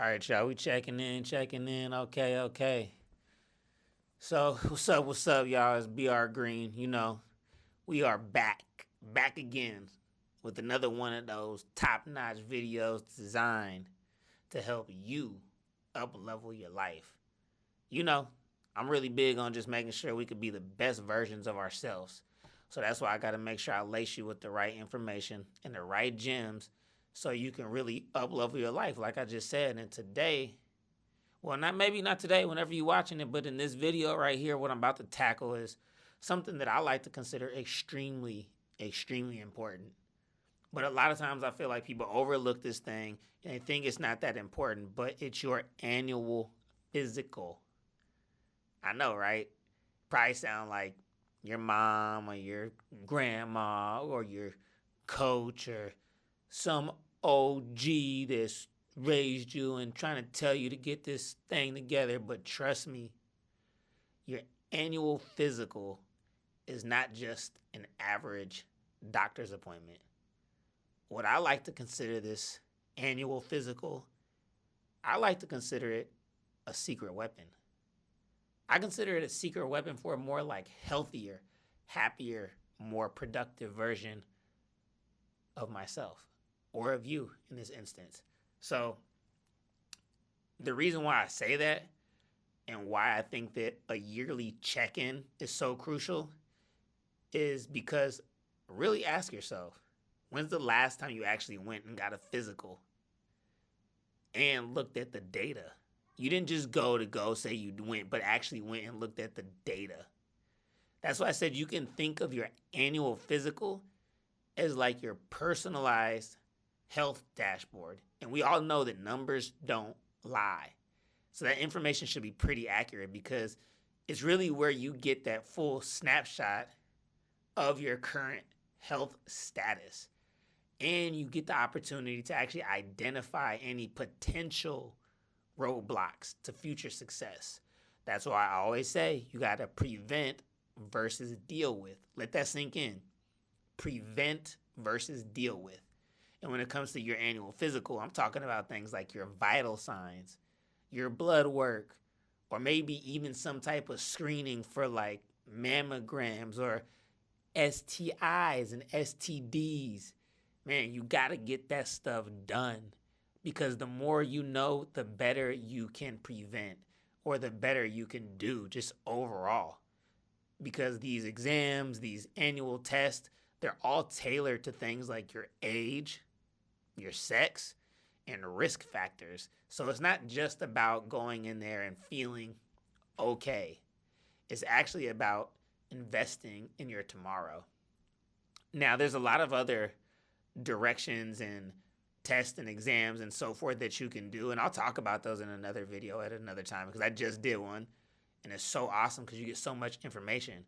All right, y'all. We checking in. Okay. So, what's up, y'all? It's BR Green. We are back again with another one of those top notch videos designed to help you up level your life. You know, I'm really big on just making sure we could be the best versions of ourselves. So that's why I got to make sure I lace you with the right information and the right gems so you can really up level your life, like I just said. And today, well, not today, whenever you're watching it, but in this video right here, what I'm about to tackle is something that I like to consider extremely important. But a lot of times I feel like people overlook this thing and they think it's not that important, but it's your annual physical. I know, right? Probably sound like your mom or your grandma or your coach or some OG that's raised you and trying to tell you to get this thing together. But trust me, your annual physical is not just an average doctor's appointment. What I like to consider this annual physical, I like to consider it a secret weapon. I consider it a secret weapon for a more like healthier, happier, more productive version of myself or of you in this instance. So, the reason why I say that and why I think that a yearly check in is so crucial is because really ask yourself, when's the last time you actually went and got a physical and looked at the data? You didn't just go say you went, but actually went and looked at the data. That's why I said you can think of your annual physical as like your personalized health dashboard. And we all know that numbers don't lie. So that information should be pretty accurate because it's really where you get that full snapshot of your current health status. And you get the opportunity to actually identify any potential roadblocks to future success. That's why I always say you got to prevent versus deal with. Let that sink in. Prevent versus deal with. And when it comes to your annual physical, I'm talking about things like your vital signs, your blood work, or maybe even some type of screening for like mammograms or STIs and STDs. Man, you got to get that stuff done because the more you know, the better you can prevent or the better you can do just overall. Because these exams, these annual tests, they're all tailored to things like your age, your sex, and risk factors. So it's not just about going in there and feeling okay. It's actually about investing in your tomorrow. Now, there's a lot of other directions and tests and exams and so forth that you can do, and I'll talk about those in another video at another time because I just did one, and it's so awesome because you get so much information,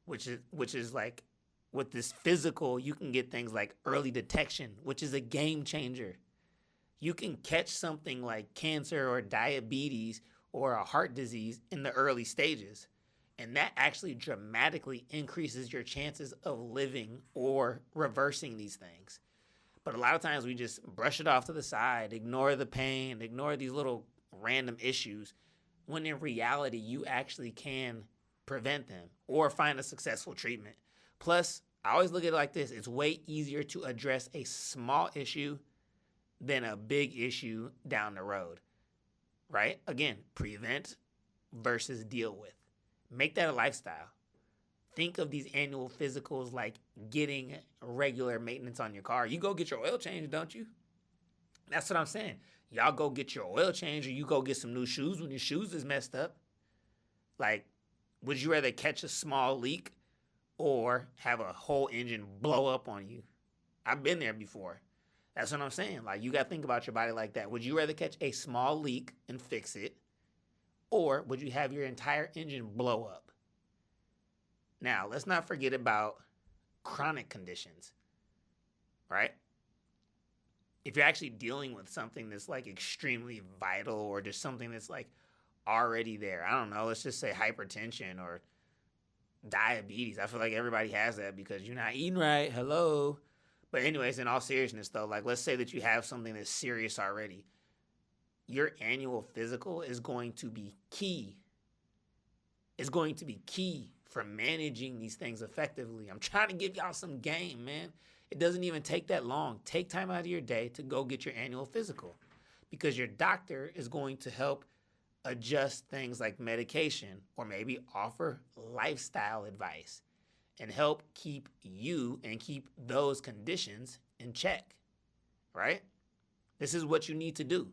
which is like with this physical, you can get things like early detection, which is a game changer. You can catch something like cancer or diabetes or a heart disease in the early stages. And that actually dramatically increases your chances of living or reversing these things. But a lot of times we just brush it off to the side, ignore the pain, ignore these little random issues, when in reality, you actually can prevent them or find a successful treatment. Plus, I always look at it like this. It's way easier to address a small issue than a big issue down the road, right? Again, prevent versus deal with. Make that a lifestyle. Think of these annual physicals like getting regular maintenance on your car. You go get your oil change, don't you? That's what I'm saying. Y'all go get your oil change or you go get some new shoes when your shoes is messed up. Like, would you rather catch a small leak or have a whole engine blow up on you? I've been there before. That's what I'm saying. Like, you got to think about your body like that. Would you rather catch a small leak and fix it? Or would you have your entire engine blow up? Now, let's not forget about chronic conditions, right? If you're actually dealing with something that's like extremely vital or just something that's like already there, I don't know, let's just say hypertension or diabetes. I feel like everybody has that because you're not eating right. Hello. But anyways, in all seriousness though, like let's say that you have something that's serious already. your annual physical is going to be key. It's going to be key for managing these things effectively. I'm trying to give y'all some game, man. It doesn't even take that long. Take time out of your day to go get your annual physical because your doctor is going to help adjust things like medication or maybe offer lifestyle advice and help keep you and keep those conditions in check, right? This is what you need to do.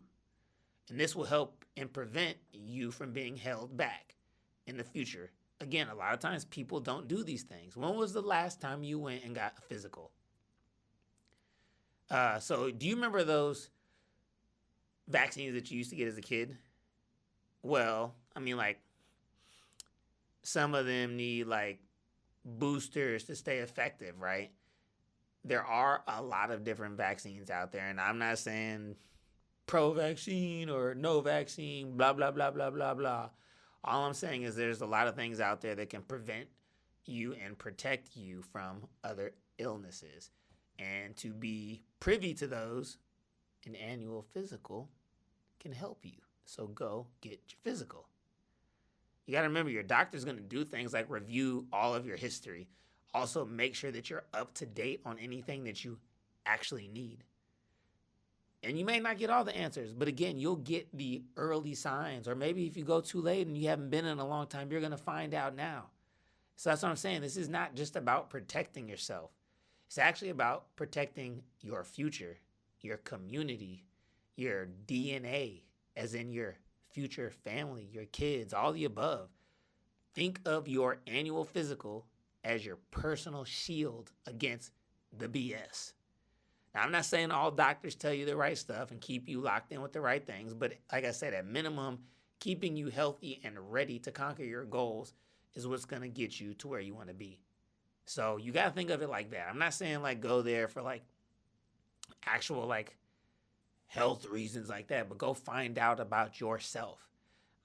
And this will help and prevent you from being held back in the future. Again, a lot of times people don't do these things. When was the last time you went and got a physical? So do you remember those vaccines that you used to get as a kid? Well, I mean, like, some of them need, like, boosters to stay effective, right? There are a lot of different vaccines out there, and I'm not saying pro-vaccine or no vaccine, blah, blah, blah, blah, blah, blah. All I'm saying is there's a lot of things out there that can prevent you and protect you from other illnesses. And to be privy to those, an annual physical can help you. So go get your physical. You got to remember your doctor's going to do things like review all of your history. Also, make sure that you're up to date on anything that you actually need. And you may not get all the answers, but again, you'll get the early signs. Or maybe if you go too late and you haven't been in a long time, you're going to find out now. So that's what I'm saying. This is not just about protecting yourself. It's actually about protecting your future, your community, your DNA, as in your future family, your kids, all the above. Think of your annual physical as your personal shield against the BS. Now, I'm not saying all doctors tell you the right stuff and keep you locked in with the right things, but like I said, at minimum, keeping you healthy and ready to conquer your goals is what's going to get you to where you want to be. So you got to think of it like that. I'm not saying like go there for like actual like health reasons like that, but go find out about yourself.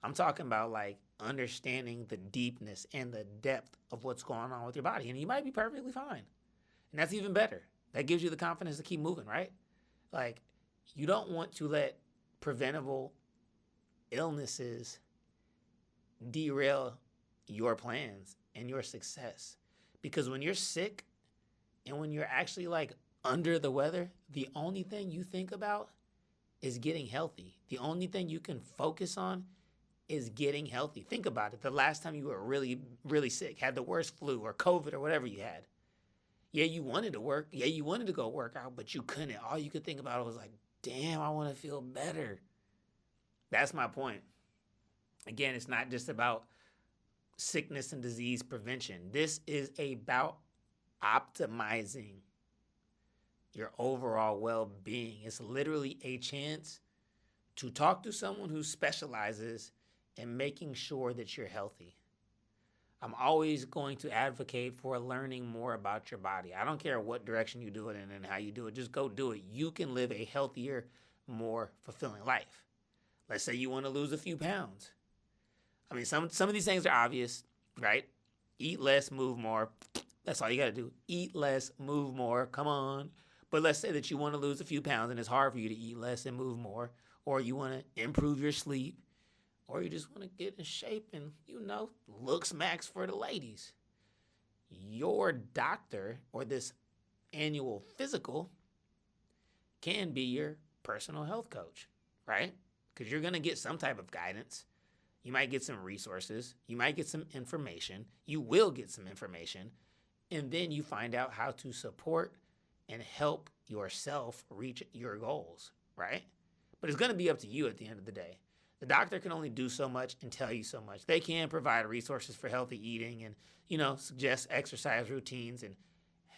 I'm talking about like understanding the deepness and the depth of what's going on with your body. And you might be perfectly fine. And that's even better. That gives you the confidence to keep moving, right? Like, you don't want to let preventable illnesses derail your plans and your success. Because when you're sick and when you're actually like under the weather, the only thing you think about is getting healthy. The only thing you can focus on is getting healthy. Think about it. The last time you were really, really sick, had the worst flu or COVID or whatever you had. Yeah, you wanted to work. Yeah, you wanted to go work out, but you couldn't. All you could think about was like, damn, I want to feel better. That's my point. Again, it's not just about sickness and disease prevention. This is about optimizing your overall well-being. It's literally a chance to talk to someone who specializes in making sure that you're healthy. I'm always going to advocate for learning more about your body. I don't care what direction you do it in and how you do it. Just go do it. You can live a healthier, more fulfilling life. Let's say you want to lose a few pounds. I mean, some of these things are obvious, right? Eat less, move more. That's all you got to do. Eat less, move more. Come on. But let's say that you want to lose a few pounds and it's hard for you to eat less and move more, or you want to improve your sleep, or you just want to get in shape and, look smacks for the ladies. Your doctor or this annual physical can be your personal health coach, right? Because you're going to get some type of guidance. You might get some resources. You might get some information. You will get some information. And then you find out how to support and help yourself reach your goals, right? But it's going to be up to you at the end of the day. The doctor can only do so much and tell you so much. They can provide resources for healthy eating and, suggest exercise routines and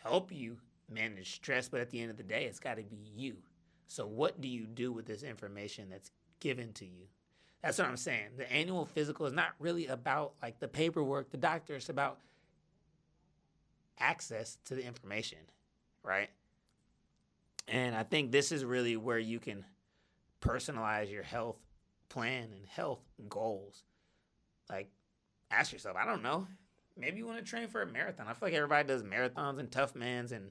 help you manage stress. But at the end of the day, it's got to be you. So what do you do with this information that's given to you? That's what I'm saying. The annual physical is not really about like the paperwork, the doctor. It's about access to the information, right? And I think this is really where you can personalize your health plan and health goals. Like, ask yourself, I don't know, maybe you want to train for a marathon. I feel like everybody does marathons and tough mans and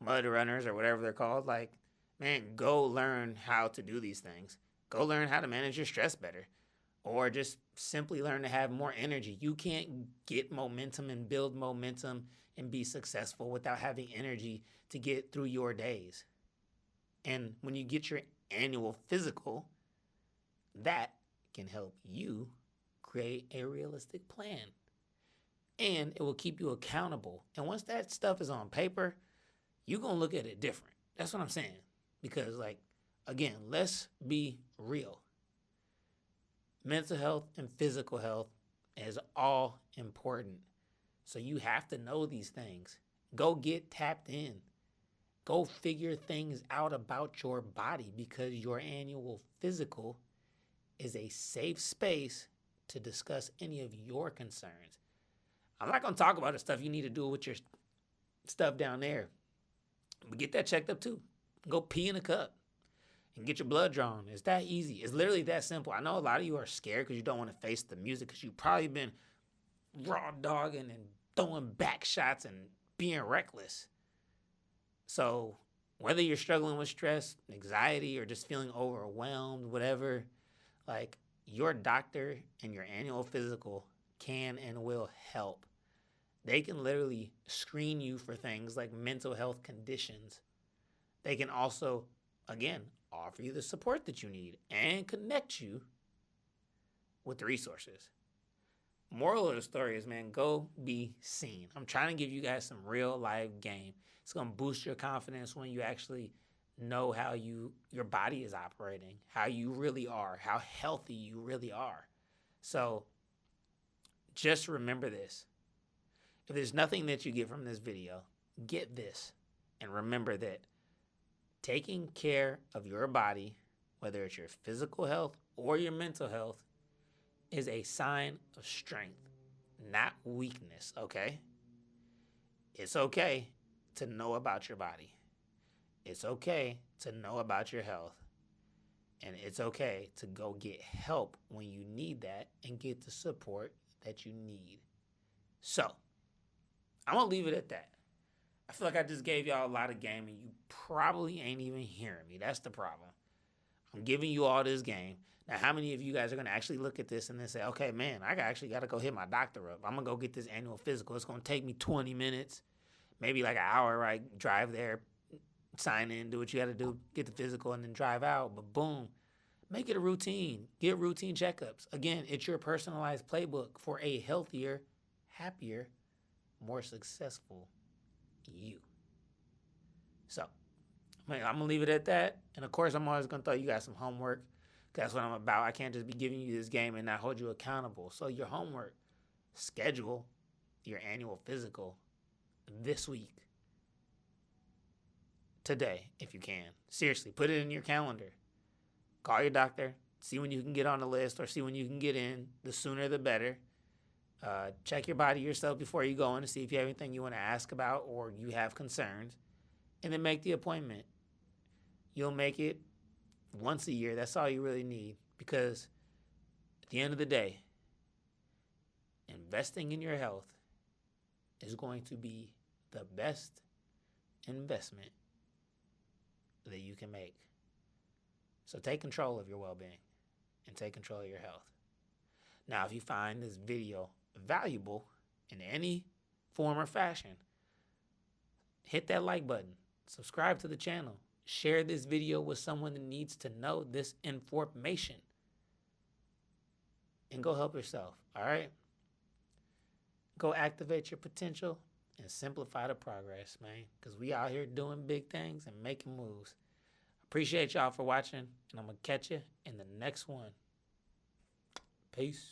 mud runners or whatever they're called. Like, man, go learn how to do these things. Go learn how to manage your stress better, or just simply learn to have more energy. You can't get momentum and build momentum and be successful without having energy to get through your days. And when you get your annual physical, that can help you create a realistic plan. And it will keep you accountable. And once that stuff is on paper, you're going to look at it different. That's what I'm saying. Because, like, again, let's be real. Mental health and physical health is all important. So you have to know these things. Go get tapped in. Go figure things out about your body, because your annual physical is a safe space to discuss any of your concerns. I'm not going to talk about the stuff you need to do with your stuff down there. But get that checked up too. Go pee in a cup and get your blood drawn. It's that easy. It's literally that simple. I know a lot of you are scared because you don't want to face the music, because you've probably been raw dogging and throwing back shots and being reckless. So whether you're struggling with stress, anxiety, or just feeling overwhelmed, whatever, like, your doctor and your annual physical can and will help. They can literally screen you for things like mental health conditions. They can also, again, offer you the support that you need and connect you with the resources. Moral of the story is, man, go be seen. I'm trying to give you guys some real life game. It's going to boost your confidence when you actually know how your body is operating, how you really are, how healthy you really are. So just remember this. If there's nothing that you get from this video, get this. And remember that taking care of your body, whether it's your physical health or your mental health, is a sign of strength, not weakness, okay? It's okay to know about your body. It's okay to know about your health. And it's okay to go get help when you need that and get the support that you need. So, I'm going to leave it at that. I feel like I just gave y'all a lot of game and you probably ain't even hearing me. That's the problem. I'm giving you all this game. Now, how many of you guys are going to actually look at this and then say, okay, man, I actually got to go hit my doctor up. I'm going to go get this annual physical. It's going to take me 20 minutes, maybe like an hour, right? Drive there, sign in, do what you got to do, get the physical, and then drive out. But boom, make it a routine. Get routine checkups. Again, it's your personalized playbook for a healthier, happier, more successful you. So, I'm going to leave it at that. And of course, I'm always going to throw you guys some homework. That's what I'm about. I can't just be giving you this game and not hold you accountable. So your homework, schedule your annual physical this week. Today, if you can. Seriously, put it in your calendar. Call your doctor. See when you can get on the list or see when you can get in. The sooner the better. Check your body yourself before you go in to see if you have anything you want to ask about or you have concerns. And then make the appointment. You'll make it once a year. That's all you really need, because at the end of the day, investing in your health is going to be the best investment that you can make. So take control of your well-being and take control of your health. Now, if you find this video valuable in any form or fashion, hit that like button, subscribe to the channel, share this video with someone that needs to know this information, and go help yourself, all right? Go activate your potential and simplify the progress, man, because we out here doing big things and making moves. Appreciate y'all for watching, and I'm going to catch you in the next one. Peace.